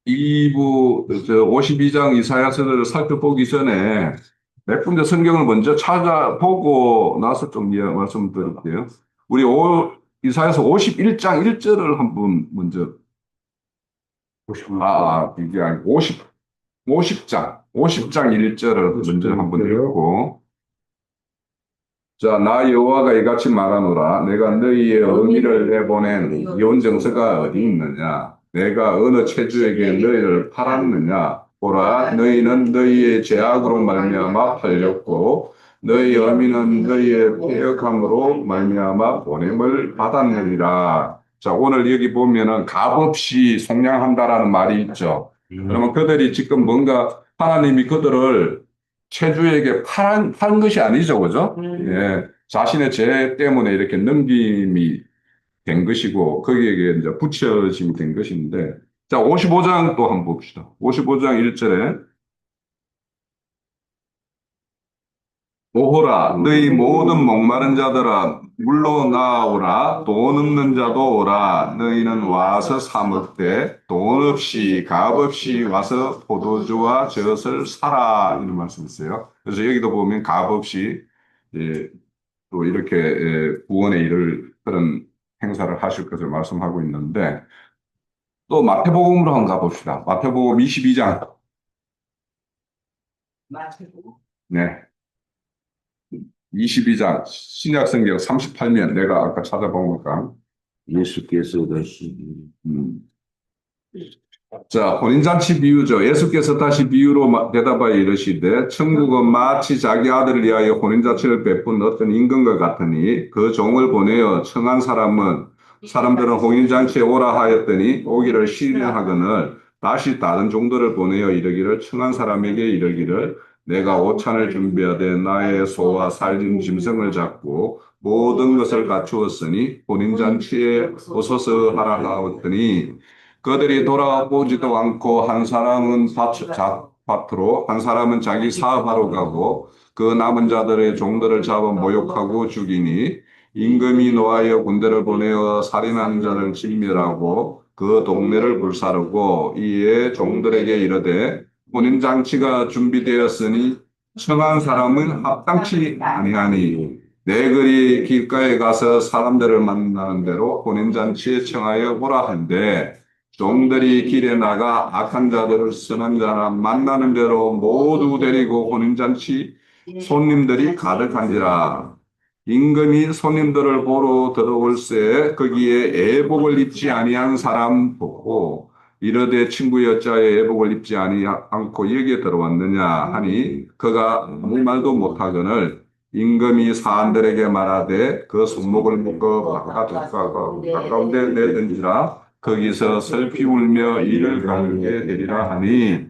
2부 52장 이사야서를 살펴보기 전에 몇 군데 성경을 먼저 찾아보고 나서 좀 말씀드릴게요. 우리 이사야서 51장 1절을 한번 먼저 이게 아니고 50장 1절을 먼저 한번 읽고, 자, 나 여호와가 이같이 말하노라. 내가 너희의 어미를 내보낸 이혼정서가 어디 있느냐? 내가 어느 체주에게 너희를 팔았느냐? 보라, 너희는 너희의 죄악으로 말미암아 팔렸고 너희 어미는 너희의 패역함으로 말미암아 보냄을 받았느니라. 자, 오늘 여기 보면은 값없이 속량한다라는 말이 있죠. 그러면 그들이 지금 뭔가 하나님이 그들을 체주에게 판 것이 아니죠, 그죠? 예, 자신의 죄 때문에 이렇게 넘김이 된 것이고, 거기에 이제 붙여짐이 된 것인데, 자, 55장 또 한번 봅시다. 55장 1절에, 오호라, 너희 모든 목마른 자들아, 물로 나오라, 돈 없는 자도 오라, 너희는 와서 사 먹되, 돈 없이, 값 없이 와서 포도주와 젖을 사라. 이런 말씀 있어요. 그래서 여기도 보면 값 없이, 예, 또 이렇게 구원에 이를 그런 행사를 하실 것을 말씀하고 있는데, 또 마태복음으로 한번 가봅시다. 마태복음 22장. 네. 22장 신약성경 38면 내가 아까 찾아보니까 예수께서 다시 음. 자, 혼인잔치 비유죠. 예수께서 다시 비유로 대답하여 이르시되 천국은 마치 자기 아들을 위하여 혼인잔치를 베푼 어떤 임금과 같으니 그 종을 보내어 청한 사람들은 혼인잔치에 오라 하였더니 오기를 시인하거늘 다시 다른 종들을 보내어 이르기를 청한 사람에게 이르기를 내가 오찬을 준비하되 나의 소와 살림 짐승을 잡고 모든 것을 갖추었으니 혼인잔치에 오소서 하라 하였더니 그들이 돌아보지도 않고 한 사람은 밭으로 한 사람은 자기 사업하러 가고 그 남은 자들의 종들을 잡아 모욕하고 죽이니 임금이 노하여 군대를 보내어 살인한 자를 진멸하고 그 동네를 불사르고 이에 종들에게 이르되 혼인잔치가 준비되었으니 청한 사람은 합당치 아니하니 내거리 길가에 가서 사람들을 만나는 대로 혼인잔치에 청하여 오라 한데 종들이 길에 나가 악한 자들을 선한 자나 만나는 대로 모두 데리고 혼인잔치 손님들이 가득한지라. 임금이 손님들을 보러 들어올새 거기에 애복을 입지 아니한 사람 보고 이르되 친구 여자의 애복을 입지 않고 여기에 들어왔느냐 하니 그가 아무 말도 못하거늘 임금이 사람들에게 말하되 그 손목을 묶어 가까운데 내던지라. 거기서 슬피 울며 이를 가르게 되리라 하니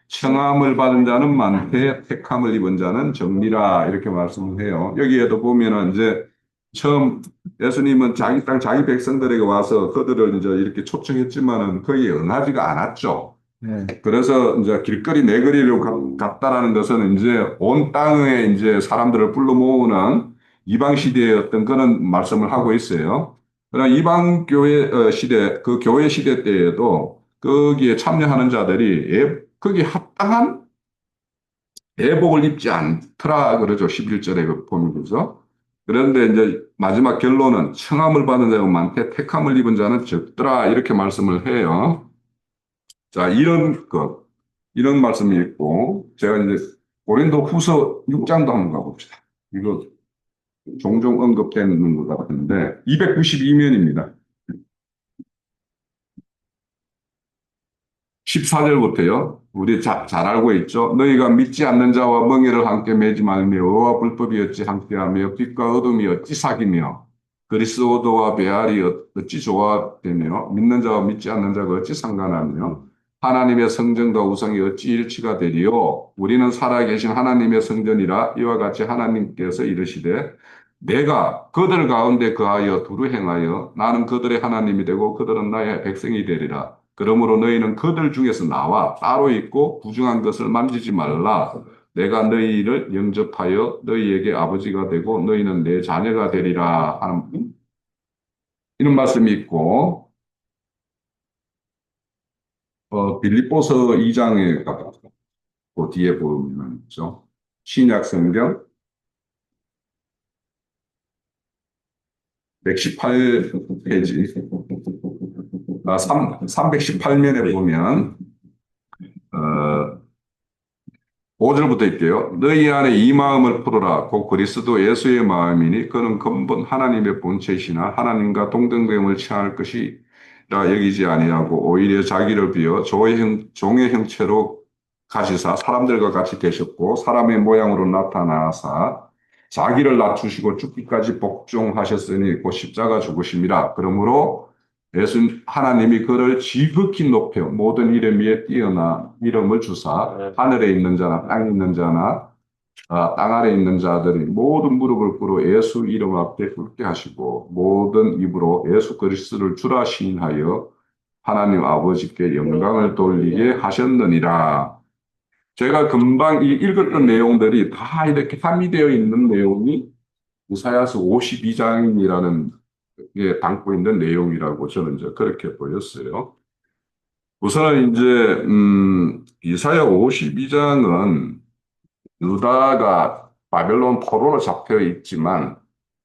청함을 받은 자는 많되 택함을 입은 자는 적니라. 이렇게 말씀을 해요. 여기에도 보면은 이제 처음 예수님은 자기 땅 자기 백성들에게 와서 그들을 이제 이렇게 초청했지만은 거의 응하지가 않았죠. 네. 그래서 이제 길거리 내거리로 갔다라는 것은 이제 온 땅에 이제 사람들을 불러 모으는 이방 시대의 어떤 그런 말씀을 하고 있어요. 그러나 이방 교회 시대, 그 교회 시대 때에도 거기에 참여하는 자들이 거기에 합당한 예복을 입지 않더라 그러죠. 11절에 보면 그죠. 그런데 이제 마지막 결론은 청함을 받은 자가 많되 택함을 입은 자는 적더라 이렇게 말씀을 해요. 자, 이런 말씀이 있고 제가 이제 고린도 후서 6장도 한번 가봅시다. 이거 종종 언급되는 것 같은데 292면입니다. 14절부터요. 우리 잘 알고 있죠. 너희가 믿지 않는 자와 멍에를 함께 매지 말며 의와 불법이 어찌 함께하며 빛과 어둠이 어찌 사귀며 그리스도와 베알이 어찌 조화되며 믿는 자와 믿지 않는 자가 어찌 상관하며 하나님의 성전과 우상이 어찌 일치가 되리요. 우리는 살아계신 하나님의 성전이라. 이와 같이 하나님께서 이르시되 내가 그들 가운데 거하여 두루 행하여 나는 그들의 하나님이 되고 그들은 나의 백성이 되리라. 그러므로 너희는 그들 중에서 나와 따로 있고 부정한 것을 만지지 말라. 내가 너희를 영접하여 너희에게 아버지가 되고 너희는 내 자녀가 되리라 하는 이런 말씀이 있고, 빌립보서 2장에 가서 그 뒤에 보면 있죠. 신약 성경 118페이지, 318면에 보면, 5절부터 있게요. 너희 안에 이 마음을 풀어라. 곧 그리스도 예수의 마음이니 그는 근본 하나님의 본체시나 하나님과 동등됨을 취할 것이라 여기지 아니하고 오히려 자기를 비어 종의 형체로 가시사 사람들과 같이 되셨고 사람의 모양으로 나타나사 자기를 낮추시고 죽기까지 복종하셨으니 곧 십자가 죽으심이라. 그러므로 예수 하나님이 그를 지극히 높여 모든 이름 위에 뛰어나 이름을 주사 하늘에 있는 자나 땅에 있는 자나 땅 아래 있는 자들이 모든 무릎을 꿇어 예수 이름 앞에 꿇게 하시고 모든 입으로 예수 그리스도를 주라 시인하여 하나님 아버지께 영광을 돌리게 하셨느니라. 제가 금방 읽었던 내용들이 다 이렇게 함의되어 있는 내용이 이사야서 52장이라는 게 담고 있는 내용이라고 저는 이제 그렇게 보였어요. 우선 이제 이사야 52장은 유다가 바벨론 포로로 잡혀 있지만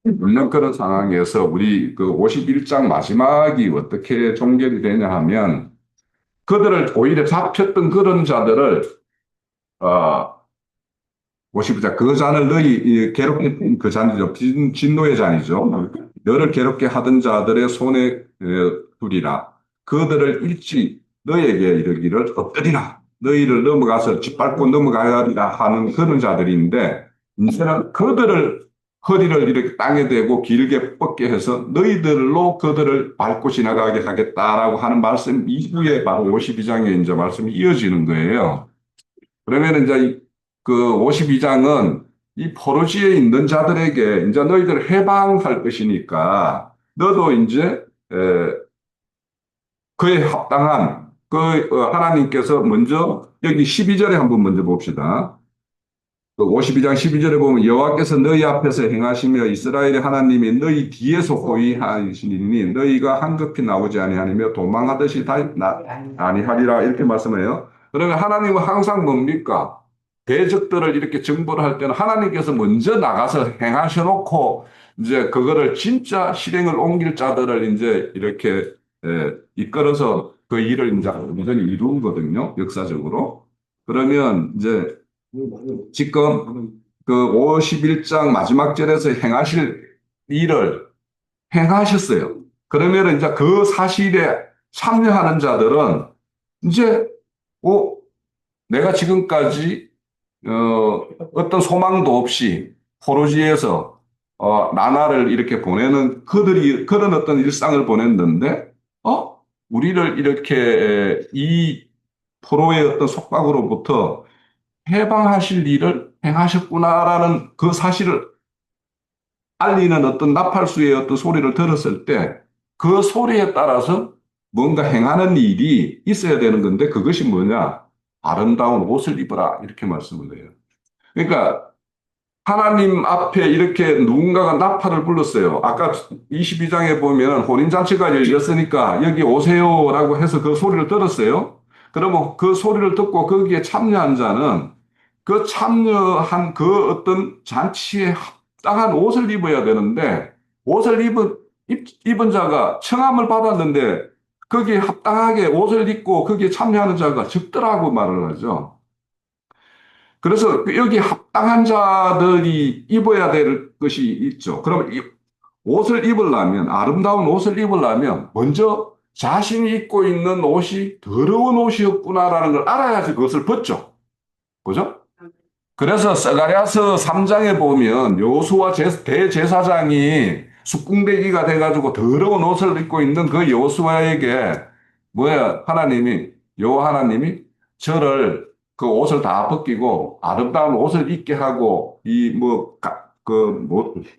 있는 그런 상황에서 우리 그 51장 마지막이 어떻게 종결이 되냐 하면 그들을 오히려 잡혔던 그런 자들을 어, 52장 그 잔을 너희 괴롭게 그 잔이죠. 진노의 잔이죠. 너를 괴롭게 하던 자들의 손에 두리라. 그들을 일찍 너에게 이르기를 엎드리라. 너희를 넘어가서 짓밟고 넘어가야 하리라 하는 그런 자들인데 이제는 그들을 허리를 이렇게 땅에 대고 길게 뻗게 해서 너희들로 그들을 밟고 지나가게 하겠다라고 하는 말씀 이후에 바로 52장에 이제 말씀이 이어지는 거예요. 그러면 이제 그 52장은 이 포로지에 있는 자들에게 이제 너희들 해방할 것이니까 너도 이제 그에 합당한 그 하나님께서 먼저 여기 12절에 한번 먼저 봅시다. 그 52장 12절에 보면 여호와께서 너희 앞에서 행하시며 이스라엘의 하나님이 너희 뒤에서 호위하시니 너희가 한급히 나오지 아니하며 도망하듯이 아니하리라 이렇게 말씀해요. 그러면 하나님은 항상 뭡니까? 대적들을 이렇게 정벌을 할 때는 하나님께서 먼저 나가서 행하셔 놓고 이제 그거를 진짜 실행을 옮길 자들을 이제 이렇게 이끌어서 그 일을 이제 완전히 이루는 거거든요. 역사적으로. 그러면 이제 지금 그 51장 마지막 절에서 행하실 일을 행하셨어요. 그러면 이제 그 사실에 참여하는 자들은 이제 내가 지금까지 어떤 소망도 없이 포로지에서 나날을 이렇게 보내는 그들이 그런 어떤 일상을 보냈는데 우리를 이렇게 이 포로의 어떤 속박으로부터 해방하실 일을 행하셨구나라는 그 사실을 알리는 어떤 나팔수의 어떤 소리를 들었을 때 그 소리에 따라서 뭔가 행하는 일이 있어야 되는 건데 그것이 뭐냐? 아름다운 옷을 입어라 이렇게 말씀을 해요. 그러니까 하나님 앞에 이렇게 누군가가 나팔을 불렀어요. 아까 22장에 보면 혼인잔치가 열렸으니까 여기 오세요라고 해서 그 소리를 들었어요. 그러면 그 소리를 듣고 거기에 참여한 자는 그 참여한 그 어떤 잔치에 합당한 옷을 입어야 되는데 옷을 입은 자가 청함을 받았는데 거기에 합당하게 옷을 입고 거기에 참여하는 자가 적더라고 말을 하죠. 그래서 여기 합당한 자들이 입어야 될 것이 있죠. 그럼 옷을 입으려면, 아름다운 옷을 입으려면 먼저 자신이 입고 있는 옷이 더러운 옷이었구나라는 걸 알아야지 그것을 벗죠. 그죠? 그래서 스가랴서 3장에 보면 여호수아 대제사장이 숙궁대기가 돼가지고 더러운 옷을 입고 있는 그 여호수아에게 여호와 하나님이 저를 그 옷을 다 벗기고 아름다운 옷을 입게 하고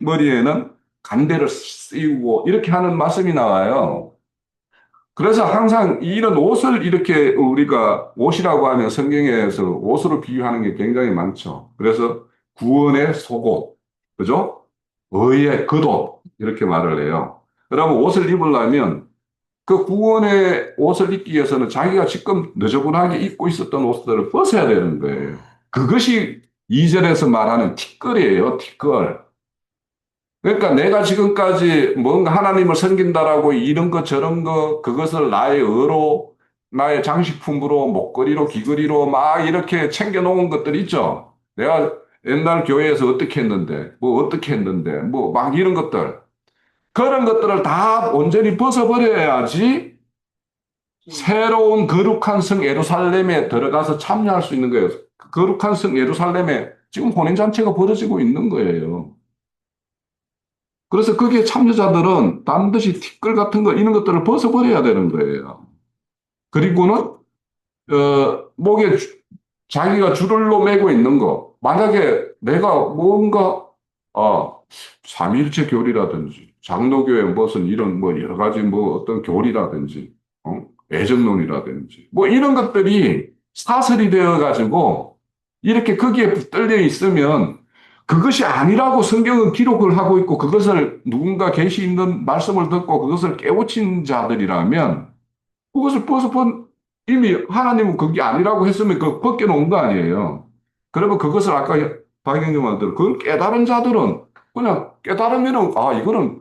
머리에는 간대를 씌우고 이렇게 하는 말씀이 나와요. 그래서 항상 이런 옷을 이렇게 우리가 옷이라고 하면 성경에서 옷으로 비유하는 게 굉장히 많죠. 그래서 구원의 속옷, 그죠? 의의 겉옷 이렇게 말을 해요. 그러면 옷을 입으려면 그 구원의 옷을 입기 위해서는 자기가 지금 너저분하게 입고 있었던 옷들을 벗어야 되는 거예요. 그것이 2절에서 말하는 티끌이에요, 티끌. 그러니까 내가 지금까지 뭔가 하나님을 섬긴다라고 이런 거 저런 거 그것을 나의 의로 나의 장식품으로 목걸이로 귀걸이로 막 이렇게 챙겨놓은 것들 있죠. 내가 옛날 교회에서 어떻게 했는데 뭐 어떻게 했는데 뭐 막 이런 것들 그런 것들을 다 온전히 벗어버려야지 새로운 거룩한 성 예루살렘에 들어가서 참여할 수 있는 거예요. 거룩한 성 예루살렘에 지금 혼인잔치가 벌어지고 있는 거예요. 그래서 거기에 참여자들은 반드시 티끌 같은 거, 이런 것들을 벗어버려야 되는 거예요. 그리고는, 목에 자기가 줄을로 매고 있는 거. 만약에 내가 뭔가, 삼일체 교리라든지, 장로교회 무슨 이런 뭐 여러 가지 뭐 어떤 교리라든지, 애정론이라든지, 뭐 이런 것들이 사설이 되어가지고 이렇게 거기에 붙들려 있으면 그것이 아니라고 성경은 기록을 하고 있고 그것을 누군가 계시 있는 말씀을 듣고 그것을 깨우친 자들이라면 그것을 벗어본 이미 하나님은 그게 아니라고 했으면 그 벗겨놓은 거 아니에요. 그러면 그것을 아까 박영규 말대로 그걸 깨달은 자들은 그냥 깨달으면은 이거는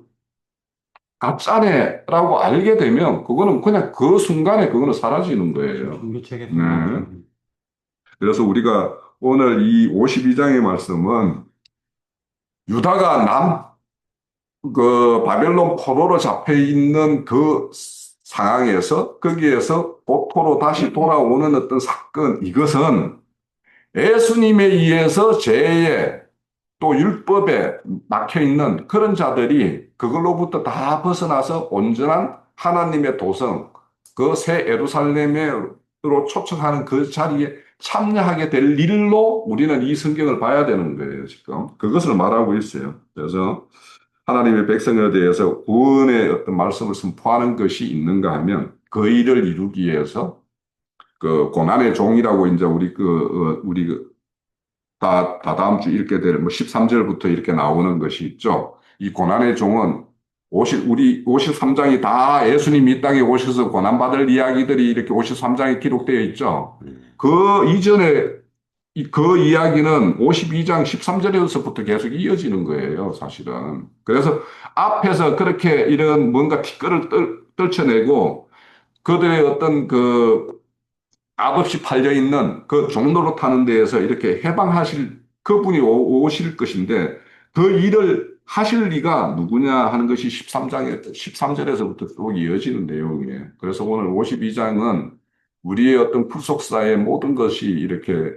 가짜네라고 알게 되면 그거는 그냥 그 순간에 그거는 사라지는 거예요. 종교체계 네. 그래서 우리가 오늘 이 52장의 말씀은 유다가 그 바벨론 포로로 잡혀 있는 그 상황에서 거기에서 보토로 다시 돌아오는 어떤 사건, 이것은 예수님에 의해서 죄에 또 율법에 막혀 있는 그런 자들이 그걸로부터 다 벗어나서 온전한 하나님의 도성, 그 새 예루살렘으로 초청하는 그 자리에 참여하게 될 일로 우리는 이 성경을 봐야 되는 거예요, 지금. 그것을 말하고 있어요. 그래서 하나님의 백성에 대해서 구원의 어떤 말씀을 선포하는 것이 있는가 하면 그 일을 이루기 위해서 그 고난의 종이라고 이제 우리 다다음 주 읽게 될 뭐 13절부터 이렇게 나오는 것이 있죠. 이 고난의 종은 우리 53장이 다 예수님이 이 땅에 오셔서 고난받을 이야기들이 이렇게 53장에 기록되어 있죠. 그 이전에 그 이야기는 52장 13절에서부터 계속 이어지는 거예요, 사실은. 그래서 앞에서 그렇게 이런 뭔가 티끌을 떨쳐내고 그들의 어떤 그 값없이 팔려 있는 그 종로로 타는 데에서 이렇게 해방하실 그분이 오실 것인데 그 일을 하실 리가 누구냐 하는 것이 13절에서부터 쭉 이어지는 내용이에요. 그래서 오늘 52장은 우리의 어떤 구속사의 모든 것이 이렇게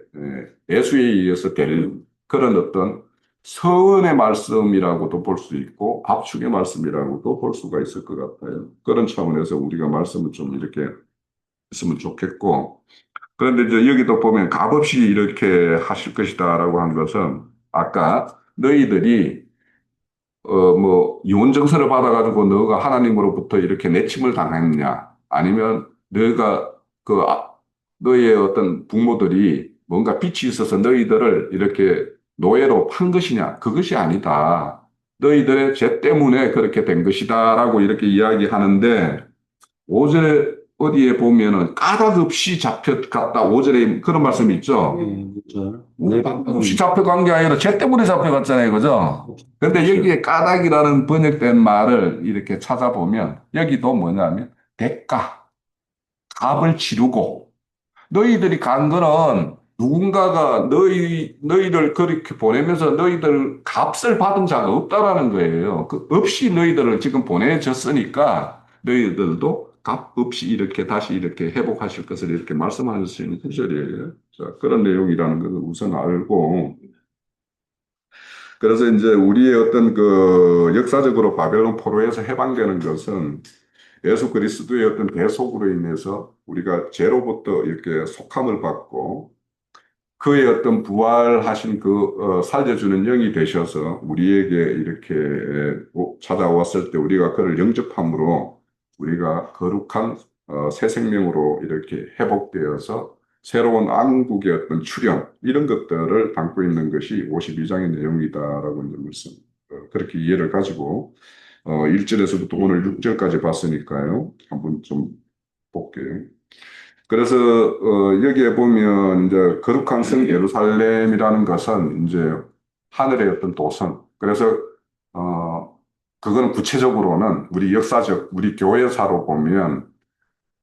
예수에 의해서 될 그런 어떤 서원의 말씀이라고도 볼 수 있고 압축의 말씀이라고도 볼 수가 있을 것 같아요. 그런 차원에서 우리가 말씀을 좀 이렇게 했으면 좋겠고 그런데 이제 여기도 보면 값없이 이렇게 하실 것이다라고 한 것은 아까 너희들이 뭐 유언증서를 받아가지고 너가 하나님으로부터 이렇게 내침을 당했냐 아니면 너희가 너희의 어떤 부모들이 뭔가 빚이 있어서 너희들을 이렇게 노예로 판 것이냐 그것이 아니다. 너희들의 죄 때문에 그렇게 된 것이다라고 이렇게 이야기하는데 5절에 어디에 보면은 까닭 없이 잡혀갔다. 5절에 그런 말씀이 있죠. 까닭 없이 잡혀간 게 아니라 죄 때문에 잡혀갔잖아요. 그죠? 근데 여기에 까닭이라는 번역된 말을 이렇게 찾아보면 여기도 뭐냐면 대가, 값을 치르고 너희들이 간 거는 누군가가 너희를 그렇게 보내면서 너희들 값을 받은 자가 없다라는 거예요. 그 없이 너희들을 지금 보내줬으니까 너희들도 값 없이 이렇게 다시 이렇게 회복하실 것을 이렇게 말씀하시는 구절이에요. 자, 그런 내용이라는 것을 우선 알고 그래서 이제 우리의 어떤 그 역사적으로 바벨론 포로에서 해방되는 것은 예수 그리스도의 어떤 대속으로 인해서 우리가 죄로부터 이렇게 속함을 받고 그의 어떤 부활하신 살려주는 영이 되셔서 우리에게 이렇게 찾아왔을 때 우리가 그를 영접함으로 우리가 거룩한 새 생명으로 이렇게 회복되어서 새로운 왕국의 어떤 출현 이런 것들을 담고 있는 것이 52장의 내용이다라고 이제 그렇게 이해를 가지고 1절에서부터 오늘 6절까지 봤으니까요. 한번 좀 볼게요. 그래서 여기에 보면 이제 거룩한 성 예루살렘이라는 것은 이제 하늘의 어떤 도성. 그래서 그거는 구체적으로는 우리 역사적 우리 교회사로 보면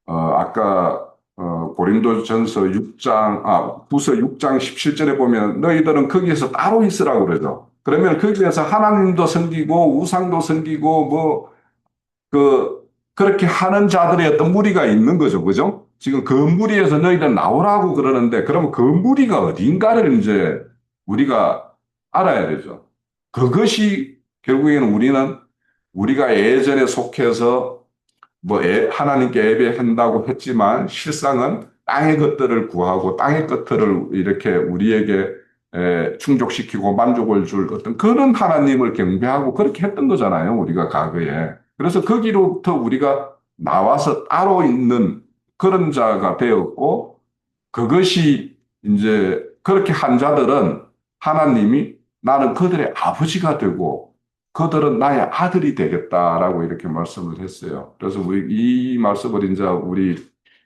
아까 고린도전서 6장 후서 6장 17절에 보면 너희들은 거기에서 따로 있으라고 그러죠. 그러면 거기에서 하나님도 섬기고 우상도 섬기고 뭐 그렇게 하는 자들의 어떤 무리가 있는 거죠. 그죠? 지금 그 무리에서 너희들 나오라고 그러는데, 그러면 그 무리가 어딘가를 이제 우리가 알아야 되죠. 그것이 결국에는 우리가 예전에 속해서 하나님께 예배한다고 했지만 실상은 땅의 것들을 구하고 땅의 것들을 이렇게 우리에게 충족시키고 만족을 줄 어떤 그런 하나님을 경배하고 그렇게 했던 거잖아요. 우리가 과거에. 그래서 거기로부터 우리가 나와서 따로 있는 그런 자가 되었고 그것이 이제 그렇게 한 자들은 하나님이 나는 그들의 아버지가 되고 그들은 나의 아들이 되겠다라고 이렇게 말씀을 했어요. 그래서 우리 이 말씀을 이제 우리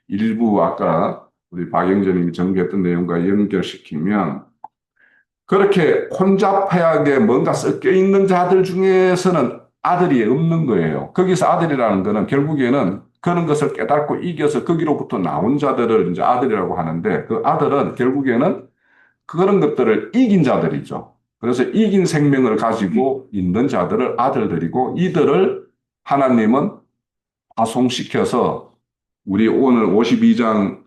일부 아까 우리 박영재님이 전개했던 내용과 연결시키면 그렇게 혼잡하게 뭔가 섞여 있는 자들 중에서는 아들이 없는 거예요. 거기서 아들이라는 거는 결국에는 그런 것을 깨닫고 이겨서 거기로부터 나온 자들을 이제 아들이라고 하는데 그 아들은 결국에는 그런 것들을 이긴 자들이죠. 그래서 이긴 생명을 가지고 있는 자들을 아들들이고 이들을 하나님은 파송시켜서 우리 오늘 52장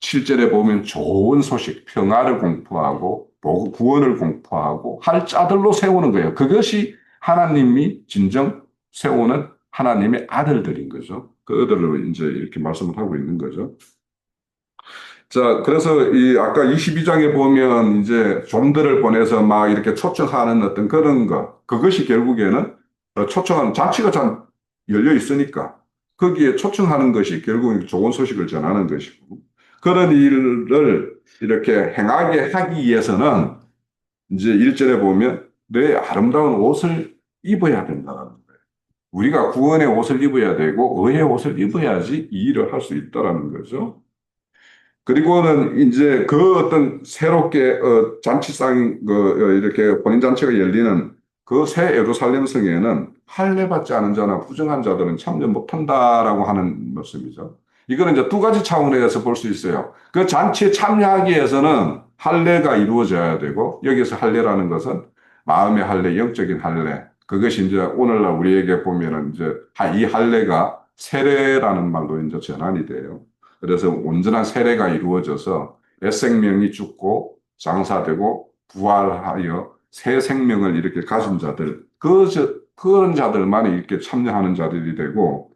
7절에 보면 좋은 소식, 평화를 공포하고 구원을 공포하고 할 자들로 세우는 거예요. 그것이 하나님이 진정 세우는 하나님의 아들들인 거죠. 그들을 이제 이렇게 말씀을 하고 있는 거죠. 자, 그래서 아까 22장에 보면 이제 종들을 보내서 막 이렇게 초청하는 어떤 그런 거, 그것이 결국에는 초청하는 잔치가 참 열려 있으니까 거기에 초청하는 것이 결국은 좋은 소식을 전하는 것이고 그런 일을 이렇게 행하게 하기 위해서는 이제 1절에 보면 내 아름다운 옷을 입어야 된다는 거예요. 우리가 구원의 옷을 입어야 되고 의의 옷을 입어야지 이 일을 할 수 있다라는 거죠. 그리고는 이제 그 어떤 새롭게 잔치상 이렇게 혼인 잔치가 열리는 그 새 예루살렘 성에는 할례 받지 않은 자나 부정한 자들은 참여 못한다라고 하는 말씀이죠. 이거는 이제 두 가지 차원에서 볼 수 있어요. 그 잔치에 참여하기 위해서는 할례가 이루어져야 되고 여기서 할례라는 것은 마음의 할례, 영적인 할례. 그것이 이제 오늘날 우리에게 보면은 이제 이 할례가 세례라는 말로 이제 전환이 돼요. 그래서 온전한 세례가 이루어져서 옛 생명이 죽고 장사되고 부활하여 새 생명을 이렇게 가진 자들, 그런 자들만 이렇게 참여하는 자들이 되고,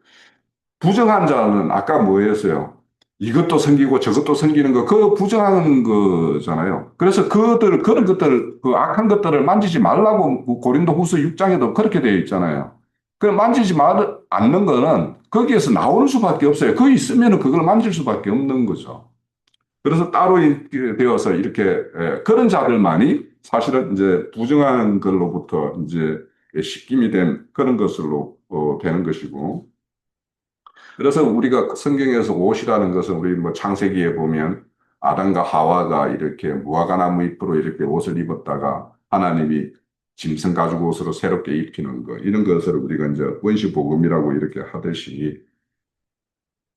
부정한 자는 아까 뭐였어요? 이것도 섬기고 저것도 섬기는 거, 그 부정하는 거잖아요. 그래서 그런 것들, 그 악한 것들을 만지지 말라고 고린도 후서 6장에도 그렇게 되어 있잖아요. 그 만지지 않는 거는 거기에서 나오는 수밖에 없어요. 거기 있으면 그걸 만질 수밖에 없는 거죠. 그래서 따로 이렇게 되어서 이렇게 그런 자들만이 사실은 이제 부정한 걸로부터 이제 식김이 된 그런 것으로 되는 것이고. 그래서 우리가 성경에서 옷이라는 것은 우리 뭐 창세기에 보면 아담과 하와가 이렇게 무화과나무 잎으로 이렇게 옷을 입었다가 하나님이 짐승 가죽 옷으로 새롭게 입히는 거 이런 것을 우리가 이제 원시복음이라고 이렇게 하듯이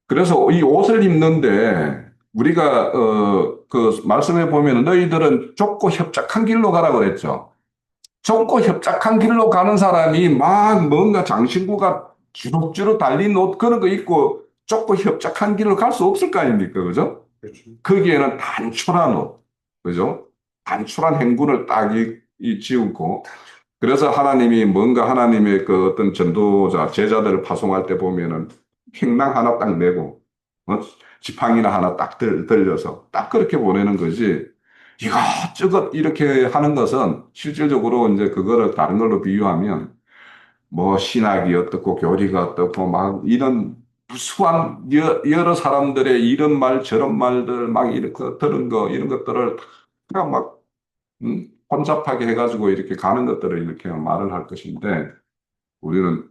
그래서 이 옷을 입는데 우리가 그 말씀에 보면 너희들은 좁고 협착한 길로 가라고 그랬죠. 좁고 협착한 길로 가는 사람이 막 뭔가 장신구가 주룩주룩 달린 옷 그런 거 입고 좁고 협착한 길을 갈 수 없을 거 아닙니까? 그죠? 그렇죠. 거기에는 단촐한 옷, 그죠? 단촐한 행군을 딱 지우고 그래서 하나님이 뭔가 하나님의 그 어떤 전도자, 제자들을 파송할 때 보면은 팽랑 하나 딱 내고, 지팡이나 하나 딱 들려서 딱 그렇게 보내는 거지. 이것저것 이렇게 하는 것은 실질적으로 이제 그거를 다른 걸로 비유하면 뭐 신학이 어떻고 교리가 어떻고 막 이런 무수한 여러 사람들의 이런 말 저런 말들 막 이렇게 들은 거 이런 것들을 그냥 막 혼잡하게 해가지고 이렇게 가는 것들을 이렇게 말을 할 것인데 우리는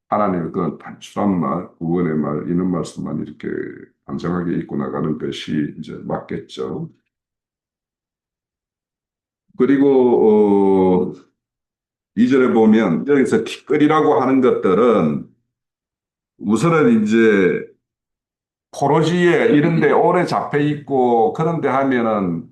하나님의 그 단순한 말, 구원의 말, 이런 말씀만 이렇게 단정하게 읽고 나가는 것이 이제 맞겠죠. 그리고 2절에 보면 여기서 티끌이라고 하는 것들은 우선은 이제 포로지에 이런 데 오래 잡혀 있고 그런데 하면은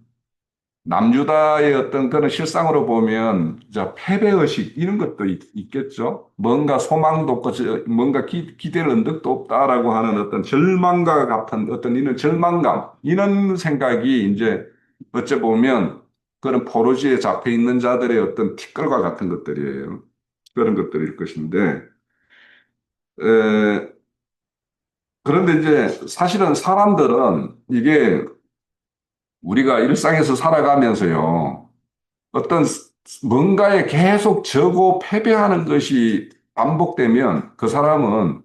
남유다의 어떤 그런 실상으로 보면 저 패배의식 이런 것도 있겠죠. 뭔가 소망도 없고 뭔가 기댈 언덕도 없다라고 하는 어떤 절망과 같은 어떤 이런 절망감 이런 생각이 이제 어째 보면 그런 포로지에 잡혀 있는 자들의 어떤 티끌과 같은 것들이에요. 그런 것들일 것인데 에, 그런데 이제 사실은 사람들은 이게 우리가 일상에서 살아가면서요. 어떤 뭔가에 계속 져고 패배하는 것이 반복되면 그 사람은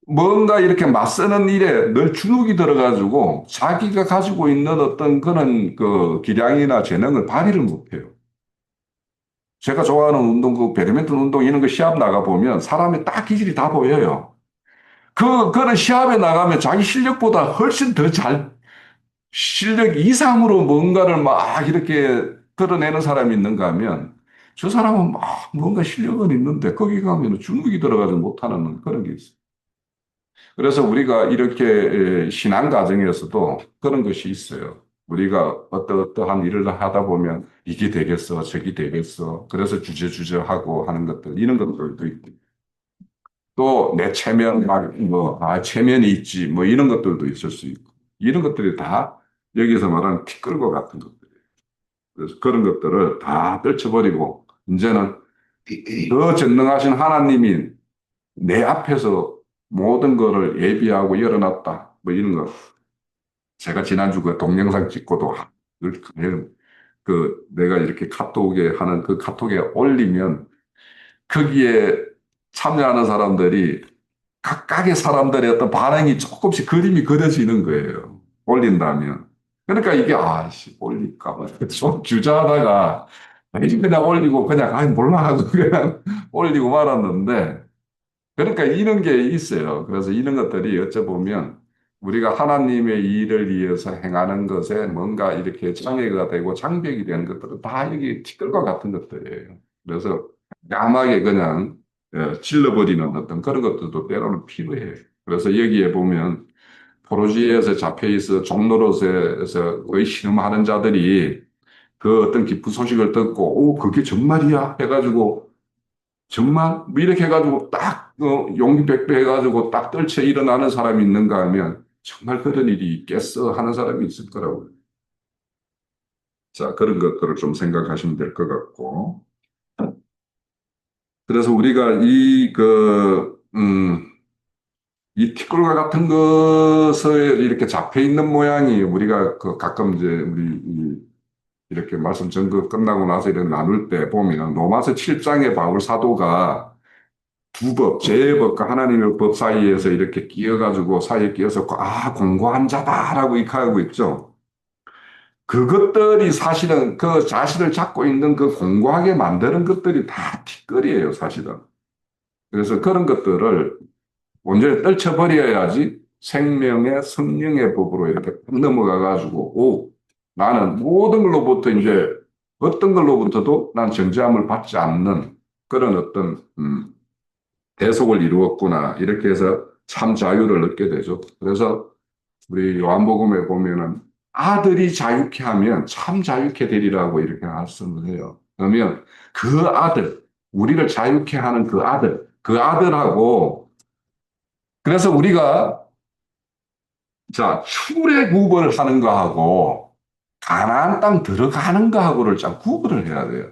뭔가 이렇게 맞서는 일에 늘 주눅이 들어가지고 자기가 가지고 있는 어떤 그런 그 기량이나 재능을 발휘를 못해요. 제가 좋아하는 운동, 그 배드민턴 운동 이런 거 시합 나가보면 사람의 딱 기질이 다 보여요. 그런 시합에 나가면 자기 실력보다 훨씬 더 실력 이상으로 뭔가를 막 이렇게 드러내는 사람이 있는가 하면 저 사람은 막 뭔가 실력은 있는데 거기 가면 주눅이 들어가지 못하는 그런 게 있어요. 그래서 우리가 이렇게 신앙 과정에서도 그런 것이 있어요. 우리가 어떠한 일을 하다 보면 이게 되겠어, 저게 되겠어. 그래서 주저주저하고 하는 것들, 이런 것들도 있고. 또 내 체면, 체면이 있지, 뭐 이런 것들도 있을 수 있고. 이런 것들이 다 여기서 말하는 티끌과 같은 것들이에요. 그래서 그런 것들을 다 떨쳐버리고, 이제는 더 전능하신 하나님이 내 앞에서 모든 거를 예비하고 열어놨다. 뭐 이런 거. 제가 지난주 그 동영상 찍고도 내가 이렇게 카톡에 하는 그 카톡에 올리면 거기에 참여하는 사람들이 각각의 사람들의 어떤 반응이 조금씩 그림이 그려지는 거예요. 올린다면. 그러니까 이게, 올릴까 봐. 좀 주저하다가, 그냥 올리고, 그냥, 몰라 하고 그냥 올리고 말았는데, 그러니까 이런 게 있어요. 그래서 이런 것들이 어쩌보면 우리가 하나님의 일을 위해서 행하는 것에 뭔가 이렇게 장애가 되고 장벽이 되는 것들은 다 여기 티끌과 같은 것들이에요. 그래서 야하게 그냥 질러버리는 어떤 그런 것들도 때로는 필요해요. 그래서 여기에 보면 포로지에서 잡혀있어 종로로에서 거의 신음하는 자들이 그 어떤 기쁜 소식을 듣고 그게 정말이야 해가지고 정말 뭐 이렇게 해가지고 딱 용기 백배 해가지고 딱 떨쳐 일어나는 사람이 있는가 하면 정말 그런 일이 있겠어 하는 사람이 있을 거라고요. 자, 그런 것들을 좀 생각하시면 될 것 같고. 그래서 우리가 이 티끌과 같은 것에 이렇게 잡혀 있는 모양이 우리가 그 가끔 이제 이렇게 말씀 전거 끝나고 나서 이렇게 나눌 때 보면 로마서 7장의 바울 사도가 두 법, 죄의 법과 하나님의 법 사이에서 이렇게 끼어가지고 사이에 끼어서 공고한 자다라고 이렇게 하고 있죠. 그것들이 사실은 그 자신을 잡고 있는 그 공고하게 만드는 것들이 다 티끌이에요, 사실은. 그래서 그런 것들을 온전히 떨쳐버려야지 생명의 성령의 법으로 이렇게 딱 넘어가가지고, 나는 모든 걸로부터 이제 어떤 걸로부터도 난 정죄함을 받지 않는 그런 어떤, 대속을 이루었구나. 이렇게 해서 참 자유를 얻게 되죠. 그래서 우리 요한복음에 보면은 아들이 자유케 하면 참 자유케 되리라고 이렇게 말씀을 해요. 그러면 그 아들, 우리를 자유케 하는 그 아들하고 그래서 우리가 출애굽을 하는 거하고 가나안 땅 들어가는 거하고를 참 구분을 해야 돼요.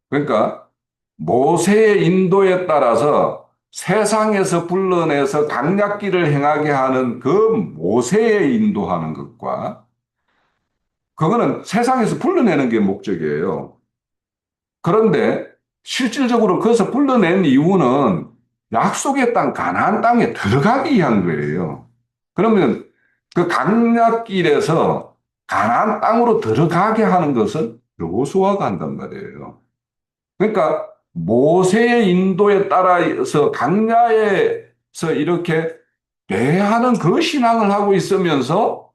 그러니까 모세의 인도에 따라서 세상에서 불러내서 강약기를 행하게 하는 그 모세의 인도하는 것과 그거는 세상에서 불러내는 게 목적이에요. 그런데 실질적으로 거기서 불러낸 이유는 약속의 땅 가나안 땅에 들어가기 위한 거예요. 그러면 그 강약길에서 가나안 땅으로 들어가게 하는 것은 여호수아가 한단 말이에요. 그러니까 모세의 인도에 따라서 강야에서 이렇게 배회하는 그 신앙을 하고 있으면서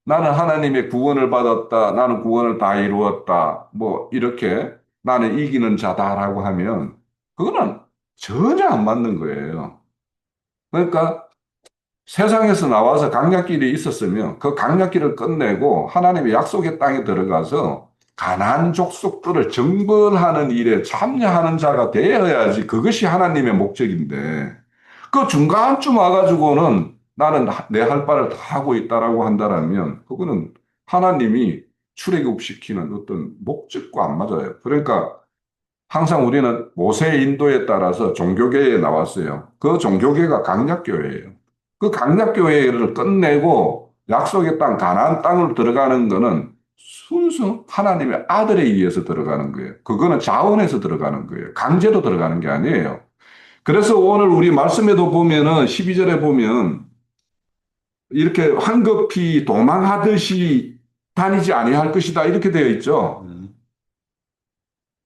나는 하나님의 구원을 받았다. 나는 구원을 다 이루었다. 뭐 이렇게 나는 이기는 자다라고 하면 그거는 전혀 안 맞는 거예요. 그러니까 세상에서 나와서 강약길이 있었으면 그 강약길을 끝내고 하나님의 약속의 땅에 들어가서 가나안 족속들을 정벌하는 일에 참여하는 자가 되어야지 그것이 하나님의 목적인데 그 중간쯤 와가지고는 나는 내 할 바를 다 하고 있다라고 한다라면 그거는 하나님이 출애굽시키는 어떤 목적과 안 맞아요. 그러니까 항상 우리는 모세의 인도에 따라서 종교계에 나왔어요. 그 종교계가 강약교회예요. 그 강약교회를 끝내고 약속의 땅, 가나안 땅으로 들어가는 거는 순수 하나님의 아들에 의해서 들어가는 거예요. 그거는 자원해서 들어가는 거예요. 강제로 들어가는 게 아니에요. 그래서 오늘 우리 말씀에도 보면은 12절에 보면 이렇게 황급히 도망하듯이 다니지 아니할 것이다 이렇게 되어 있죠.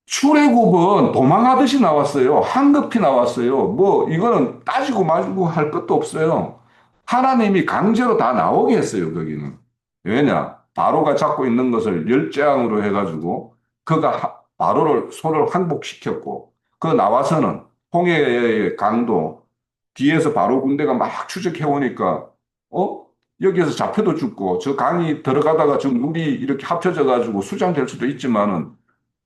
출애굽은 도망하듯이 나왔어요. 황급히 나왔어요. 뭐 이거는 따지고 말고 할 것도 없어요. 하나님이 강제로 다 나오게 했어요, 거기는. 왜냐? 바로가 잡고 있는 것을 열재앙으로 해가지고 그가 바로를 손을 항복시켰고 그 나와서는 홍해의 강도 뒤에서 바로 군대가 막 추적해 오니까 여기에서 잡혀도 죽고 저 강이 들어가다가 저 물이 이렇게 합쳐져 가지고 수장될 수도 있지만은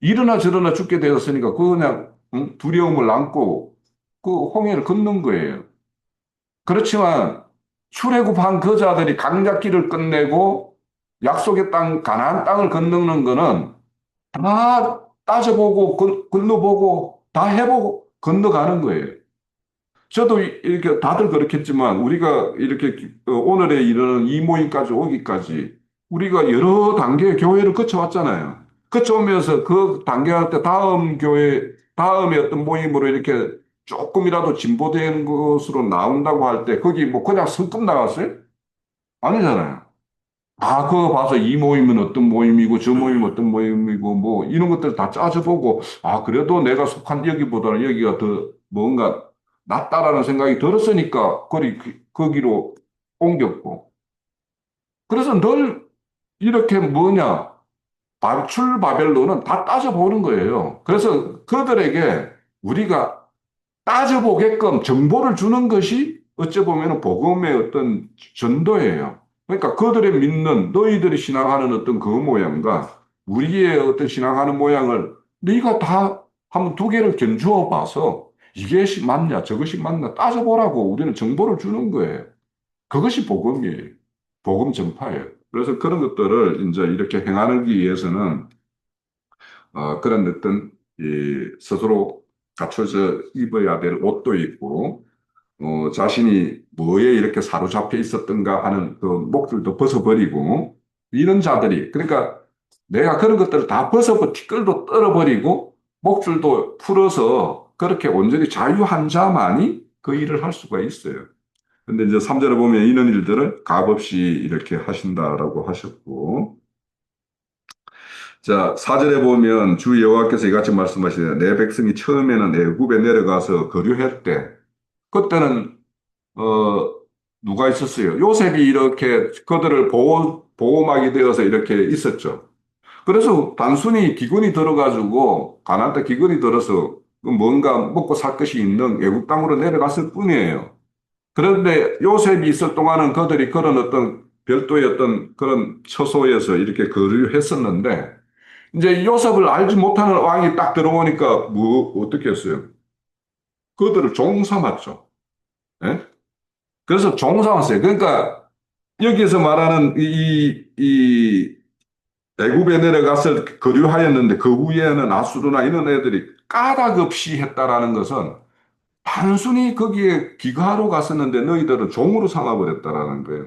이러나 저러나 죽게 되었으니까 그 그냥 두려움을 안고 그 홍해를 건넌 거예요. 그렇지만 출애굽한 그 자들이 강약길을 끝내고 약속의 땅 가나안 땅을 건너는 거는 다 따져보고 건너보고 다 해보고 건너가는 거예요. 저도 이렇게 다들 그렇겠지만 우리가 이렇게 오늘에 이르는 이 모임까지 오기까지 우리가 여러 단계의 교회를 거쳐왔잖아요. 거쳐오면서 그 단계할 때 다음 교회, 다음에 어떤 모임으로 이렇게 조금이라도 진보된 것으로 나온다고 할 때 거기 뭐 그냥 성급 나갔어요? 아니잖아요. 아, 그거 봐서 이 모임은 어떤 모임이고 저 모임은 어떤 모임이고 뭐 이런 것들 다 짜져보고 아, 그래도 내가 속한 여기보다는 여기가 더 뭔가 낫다라는 생각이 들었으니까 거기로 옮겼고. 그래서 늘 이렇게 뭐냐, 출바벨론은 다 따져보는 거예요. 그래서 그들에게 우리가 따져보게끔 정보를 주는 것이 어찌 보면 복음의 어떤 전도예요. 그러니까 그들의 믿는 너희들이 신앙하는 어떤 그 모양과 우리의 어떤 신앙하는 모양을 네가 다 한번 두 개를 견주어 봐서 이것이 맞냐 저것이 맞냐 따져보라고 우리는 정보를 주는 거예요. 그것이 복음이에요. 복음 전파예요. 그래서 그런 것들을 이제 이렇게 행하기 위해서는 그런 어떤 스스로 갖춰져 입어야 될 옷도 있고 자신이 뭐에 이렇게 사로잡혀 있었던가 하는 그 목줄도 벗어버리고 이런 자들이 그러니까 내가 그런 것들을 다 벗어버 티끌도 떨어버리고 목줄도 풀어서 그렇게 온전히 자유한 자만이 그 일을 할 수가 있어요. 근데 이제 3절에 보면 이런 일들을 값없이 이렇게 하신다라고 하셨고 자, 4절에 보면 주 여호와께서 이같이 말씀하시되 내 백성이 처음에는 애굽에 내려가서 거류했대. 그때는 누가 있었어요? 요셉이 이렇게 그들을 보호막이 되어서 이렇게 있었죠. 그래서 단순히 기근이 들어가지고 가나안 땅 기근이 들어서 그 뭔가 먹고 살 것이 있는 애굽 땅으로 내려갔을 뿐이에요. 그런데 요셉이 있을 동안은 그들이 그런 어떤 별도의 어떤 그런 처소에서 이렇게 거류했었는데 이제 요셉을 알지 못하는 왕이 딱 들어오니까 뭐 어떻게 했어요? 그들을 종 삼았죠. 예? 그래서 종 삼았어요. 그러니까 여기서 말하는 이 애굽에 내려가서 거류하였는데 그 후에는 아수르나 이런 애들이 까닭 없이 했다라는 것은 단순히 거기에 귀가하러 갔었는데 너희들은 종으로 삼아버렸다라는 거예요.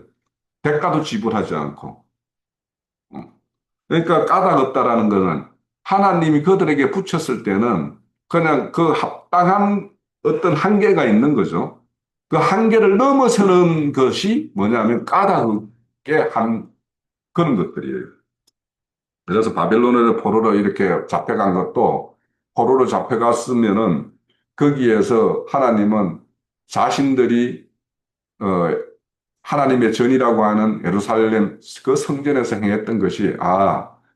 대가도 지불하지 않고. 어. 그러니까 까닭 없다라는 것은 하나님이 그들에게 붙였을 때는 그냥 그 합당한 어떤 한계가 있는 거죠. 그 한계를 넘어서는 것이 뭐냐면 까닭 없게 한 그런 것들이에요. 그래서 바벨론의 포로로 이렇게 잡혀간 것도 포로로 잡혀갔으면은 거기에서 하나님은 자신들이 하나님의 전이라고 하는 예루살렘 그 성전에서 행했던 것이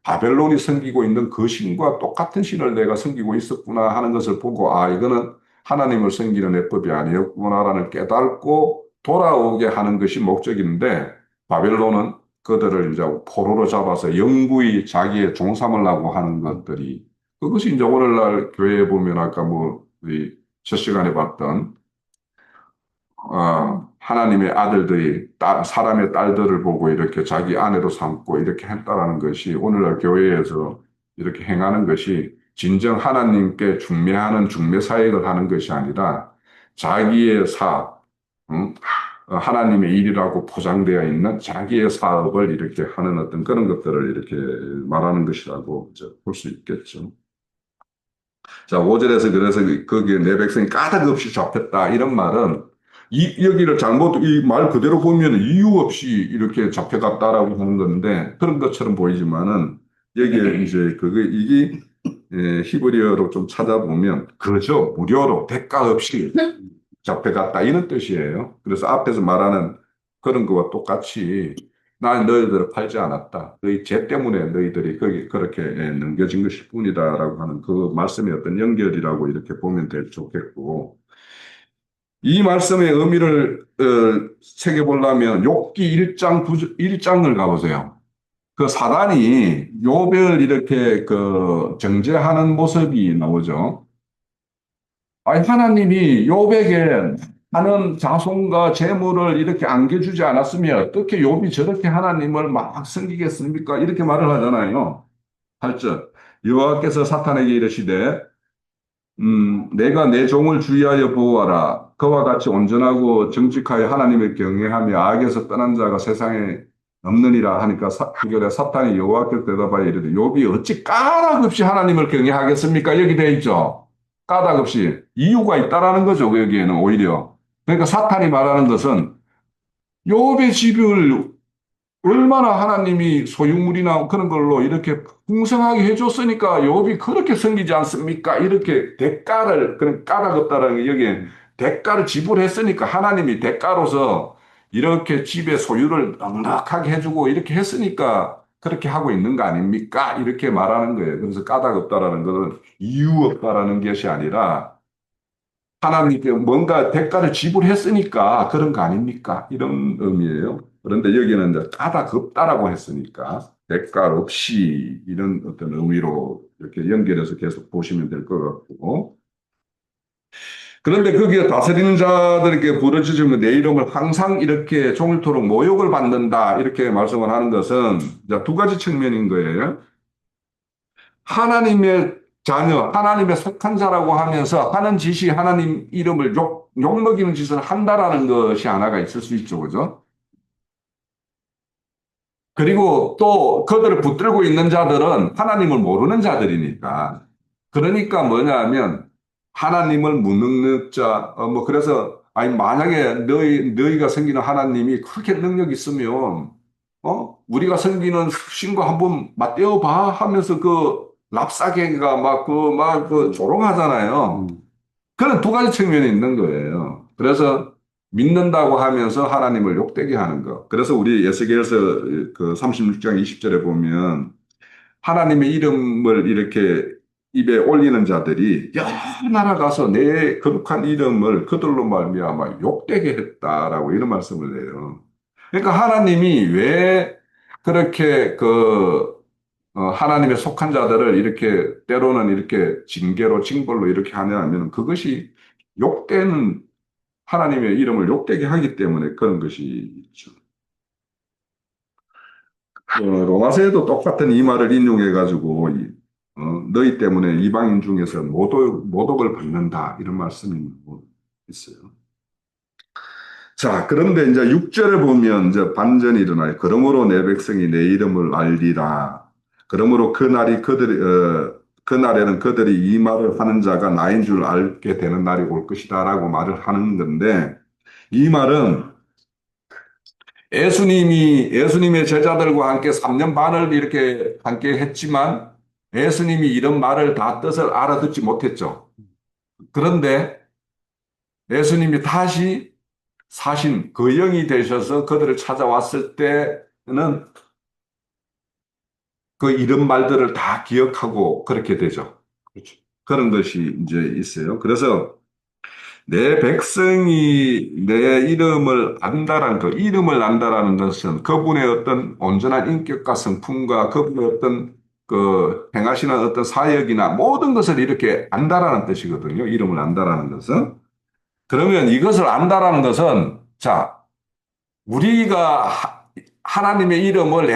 바벨론이 섬기고 있는 그 신과 똑같은 신을 내가 섬기고 있었구나 하는 것을 보고 이거는 하나님을 섬기는 예법이 아니었구나라는 깨닫고 돌아오게 하는 것이 목적인데 바벨론은 그들을 이제 포로로 잡아서 영구히 자기의 종삼으려고 하는 것들이 그것이 이제 오늘날 교회에 보면 아까 우리 첫 시간에 봤던 하나님의 아들들이 사람의 딸들을 보고 이렇게 자기 아내로 삼고 이렇게 했다라는 것이 오늘날 교회에서 이렇게 행하는 것이 진정 하나님께 중매하는 중매 사역을 하는 것이 아니라 자기의 하나님의 일이라고 포장되어 있는 자기의 사업을 이렇게 하는 어떤 그런 것들을 이렇게 말하는 것이라고 볼 수 있겠죠. 자, 5절에서 그래서 거기에 내 백성이 까닭없이 잡혔다. 이런 말은 여기를 이 말 그대로 보면 이유 없이 이렇게 잡혀갔다라고 하는 건데 그런 것처럼 보이지만은 여기에 이제 이게 히브리어로 좀 찾아보면 그저 무료로 대가 없이 잡혀갔다 이런 뜻이에요. 그래서 앞에서 말하는 그런 거와 똑같이 난 너희들을 팔지 않았다. 너희 죄 때문에 너희들이 그렇게 넘겨진 것일 뿐이다라고 하는 그 말씀의 어떤 연결이라고 이렇게 보면 좋겠고 이 말씀의 의미를 새겨보려면 욥기 1장을 가보세요. 그 사단이 욥을 이렇게 정죄하는 모습이 나오죠. 하나님이 욥에게 하는 자손과 재물을 이렇게 안겨주지 않았으면 어떻게 욥이 저렇게 하나님을 막 섬기겠습니까? 이렇게 말을 하잖아요. 8절 여호와께서 사탄에게 이르시되 내가 내 종을 주의하여 보호하라. 그와 같이 온전하고 정직하여 하나님을 경외하며 악에서 떠난 자가 세상에 없느니라 하니까 9절에 사탄이 여호와께 대답하여 이르되 욥이 어찌 까닭 없이 하나님을 경외하겠습니까? 여기 돼 있죠. 까닭 없이 이유가 있다라는 거죠. 여기에는 오히려. 그러니까 사탄이 말하는 것은 욥의 집을 얼마나 하나님이 소유물이나 그런 걸로 이렇게 풍성하게 해줬으니까 욥이 그렇게 섬기지 않습니까? 이렇게 그런 까닭 없다라는 게 여기에 대가를 지불했으니까 하나님이 대가로서 이렇게 집의 소유를 넉넉하게 해주고 이렇게 했으니까 그렇게 하고 있는 거 아닙니까? 이렇게 말하는 거예요. 그래서 까닭 없다라는 것은 이유 없다라는 것이 아니라 하나님께 뭔가 대가를 지불했으니까 그런 거 아닙니까? 이런 의미예요. 그런데 여기는 이제 까닭 없다라고 했으니까 대가 없이 이런 어떤 의미로 이렇게 연결해서 계속 보시면 될 것 같고. 그런데 거기에 다스리는 자들에게 부르짖으면 내 이름을 항상 이렇게 종일토록 모욕을 받는다. 이렇게 말씀을 하는 것은 두 가지 측면인 거예요. 하나님의 자녀, 하나님의 속한 자라고 하면서 하는 짓이 하나님 이름을 욕먹이는 짓을 한다라는 것이 하나가 있을 수 있죠. 그죠? 그리고 또 그들을 붙들고 있는 자들은 하나님을 모르는 자들이니까. 그러니까 뭐냐면 하나님을 무능력 자, 그래서 만약에 너희가 섬기는 하나님이 그렇게 능력 있으면 우리가 섬기는 신과 한번 맞대어 봐 하면서 랍사개가 조롱하잖아요. 그런 두 가지 측면이 있는 거예요. 그래서 믿는다고 하면서 하나님을 욕되게 하는 거. 그래서 우리 에스겔서 36장 20절에 보면 하나님의 이름을 이렇게 입에 올리는 자들이 여러 나라 가서 내 거룩한 이름을 그들로 말미암아 욕되게 했다라고 이런 말씀을 해요. 그러니까 하나님이 왜 그렇게 하나님의 속한 자들을 이렇게 때로는 이렇게 징벌로 이렇게 하냐 하면 그것이 욕되는 하나님의 이름을 욕되게 하기 때문에 그런 것이 있죠. 로마서에도 똑같은 이 말을 인용해가지고 너희 때문에 이방인 중에서 모독을 받는다 이런 말씀이 있어요. 자, 그런데 이제 6절에 보면 이제 반전이 일어나요. 그러므로 내 백성이 내 이름을 알리라. 그러므로 그날에는 그들이 이 말을 하는 자가 나인 줄 알게 되는 날이 올 것이다라고 말을 하는 건데 이 말은 예수님의 제자들과 함께 3년 반을 이렇게 함께 했지만 예수님이 이런 말을 다 뜻을 알아듣지 못했죠. 그런데 예수님이 다시 사신 그 영이 되셔서 그들을 찾아왔을 때는 그 이런 말들을 다 기억하고 그렇게 되죠. 그렇죠. 그런 것이 이제 있어요. 그래서 내 백성이 내 이름을 안다라는 것, 이름을 안다라는 것은 그분의 어떤 온전한 인격과 성품과 그분의 어떤 그 행하시는 어떤 사역이나 모든 것을 이렇게 안다라는 뜻이거든요. 이름을 안다라는 것은. 그러면 이것을 안다라는 것은 자, 우리가 하나님의 이름을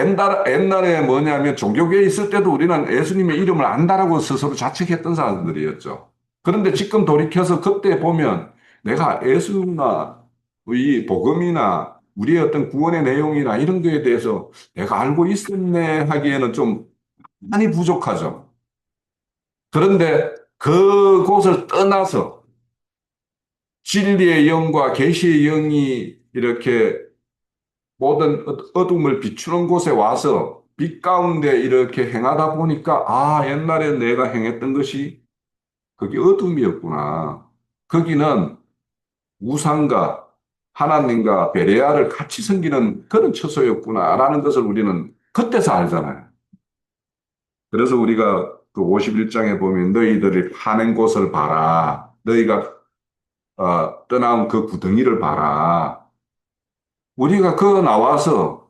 옛날에 뭐냐면 종교계에 있을 때도 우리는 예수님의 이름을 안다라고 스스로 자책했던 사람들이었죠. 그런데 지금 돌이켜서 그때 보면 내가 예수나 이 복음이나 우리의 어떤 구원의 내용이나 이런 거에 대해서 내가 알고 있었네 하기에는 좀 많이 부족하죠. 그런데 그곳을 떠나서 진리의 영과 계시의 영이 이렇게 모든 어둠을 비추는 곳에 와서 빛 가운데 이렇게 행하다 보니까 아, 옛날에 내가 행했던 것이 그게 어둠이었구나. 거기는 우상과 하나님과 베레아를 같이 섬기는 그런 처소였구나라는 것을 우리는 그때서 알잖아요. 그래서 우리가 그 51장에 보면 너희들이 파낸 곳을 봐라. 너희가 떠나온 그 구덩이를 봐라. 우리가 그 나와서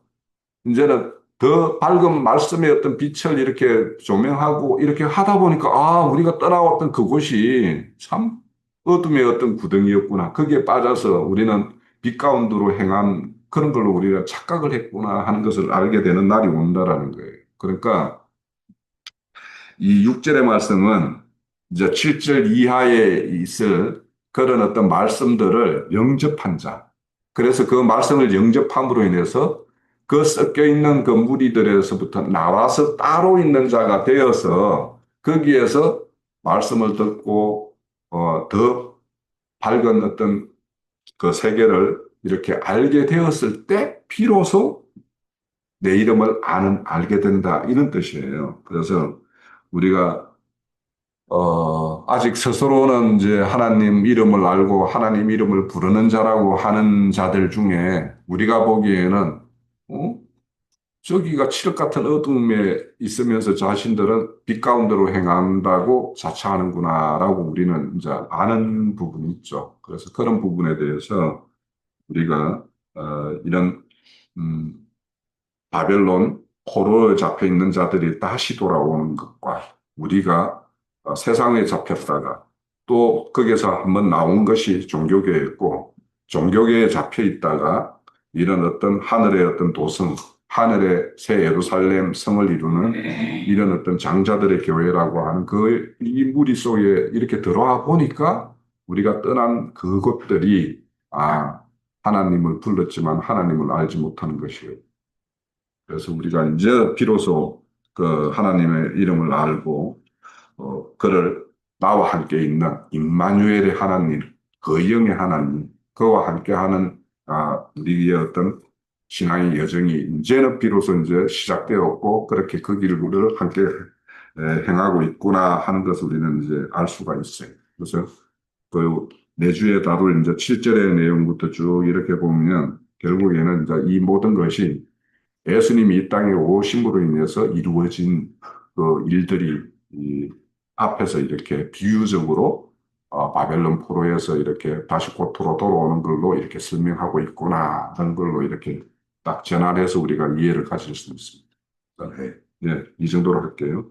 이제는 더 밝은 말씀의 어떤 빛을 이렇게 조명하고 이렇게 하다 보니까 아, 우리가 떠나왔던 그곳이 참 어둠의 어떤 구덩이였구나. 거기에 빠져서 우리는 빛 가운데로 행한 그런 걸로 우리가 착각을 했구나 하는 것을 알게 되는 날이 온다라는 거예요. 그러니까 이 6절의 말씀은 이제 7절 이하에 있을 그런 어떤 말씀들을 영접한 자. 그래서 그 말씀을 영접함으로 인해서 그 섞여 있는 그 무리들에서부터 나와서 따로 있는 자가 되어서 거기에서 말씀을 듣고 더 밝은 어떤 그 세계를 이렇게 알게 되었을 때 비로소 내 이름을 알게 된다. 이런 뜻이에요. 그래서 우리가 아직 스스로는 이제 하나님 이름을 알고 하나님 이름을 부르는 자라고 하는 자들 중에 우리가 보기에는 어? 저기가 칠흑 같은 어둠에 있으면서 자신들은 빛 가운데로 행한다고 자처하는구나라고 우리는 이제 아는 부분이 있죠. 그래서 그런 부분에 대해서 우리가 이런 음, 바벨론 포로에 잡혀 있는 자들이 다시 돌아오는 것과 우리가 세상에 잡혔다가 또 거기서 한번 나온 것이 종교계였고 종교계에 잡혀 있다가 이런 어떤 하늘의 어떤 도성, 하늘의 새 예루살렘 성을 이루는 이런 어떤 장자들의 교회라고 하는 그 이 무리 속에 이렇게 들어와 보니까 우리가 떠난 그것들이 하나님을 불렀지만 하나님을 알지 못하는 것이에요. 그래서 우리가 이제 비로소 그 하나님의 이름을 알고 그를 나와 함께 있는 임마누엘의 하나님, 그 영의 하나님, 그와 함께하는 우리의 어떤 신앙의 여정이 이제는 비로소 이제 시작되었고 그렇게 그 길을 함께 행하고 있구나 하는 것을 우리는 이제 알 수가 있어요. 그래서 그 내주에 다룰 이제 7절의 내용부터 쭉 이렇게 보면 결국에는 이제 이 모든 것이 예수님이 이 땅에 오심으로 인해서 이루어진 그 일들이 이 앞에서 이렇게 비유적으로 바벨론 포로에서 이렇게 다시 고토로 돌아오는 걸로 이렇게 설명하고 있구나 하는 걸로 이렇게 딱 전환해서 우리가 이해를 가질 수 있습니다. 네, 이 정도로 할게요.